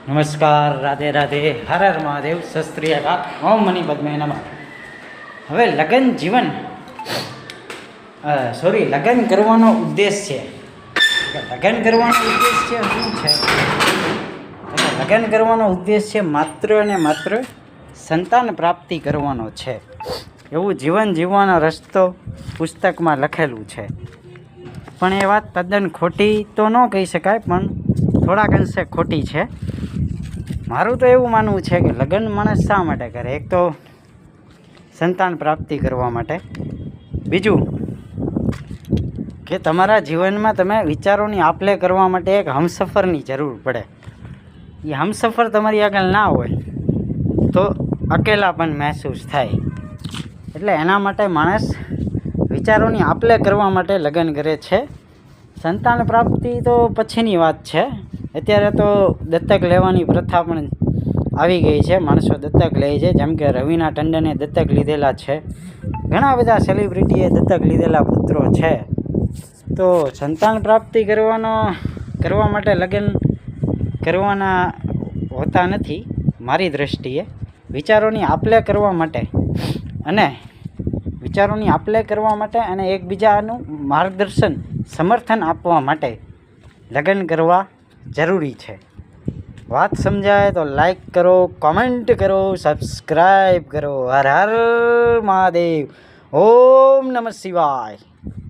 નમસ્કાર, રાધે રાધે, હર હર મહાદેવ, શસ્ત્રી અકાલ, ઓમ મની પદ્મે નમઃ. હવે લગ્ન જીવન લગ્ન કરવાનો ઉદ્દેશ છે. લગ્ન કરવાનો ઉદ્દેશ છે શું છે? લગ્ન કરવાનો ઉદ્દેશ છે માત્ર અને માત્ર સંતાન પ્રાપ્તિ કરવાનો છે. એવું જીવન જીવવાનો રસ્તો પુસ્તકમાં લખેલું છે. પણ એ વાત તદ્દન ખોટી તો ન કહી શકાય, પણ થોડાક અંશે ખોટી છે. મારું તો એવું માનવું છે કે લગ્ન માણસ શા માટે કરે? એક તો સંતાન પ્રાપ્તિ કરવા માટે, બીજું કે તમારા જીવનમાં તમે વિચારોની આપ-લે કરવા માટે એક હમસફરની જરૂર પડે. એ હમસફર તમારી આગળ ના હોય તો અકેલાપન મહેસૂસ થાય. એટલે એના માટે માણસ વિચારોની આપ-લે કરવા માટે લગ્ન કરે છે. સંતાન પ્રાપ્તિ તો પછીની વાત છે. અત્યારે તો દત્તક લેવાની પ્રથા પણ આવી ગઈ છે. માણસો દત્તક લે છે, જેમ કે રવીના ટંડને દત્તક લીધેલા છે. ઘણા બધા સેલિબ્રિટીએ દત્તક લીધેલા પુત્રો છે. તો સંતાન પ્રાપ્તિ કરવા માટે લગ્ન કરવાના હોતા નથી. મારી દૃષ્ટિએ વિચારોની આપ-લે કરવા માટે અને એકબીજાનું માર્ગદર્શન, સમર્થન આપવા માટે લગ્ન કરવા જરૂરી છે. વાત સમજાય તો લાઈક કરો, કોમેન્ટ કરો, સબસ્ક્રાઈબ કરો. હર હર મહાદેવ, ઓમ નમઃ શિવાય.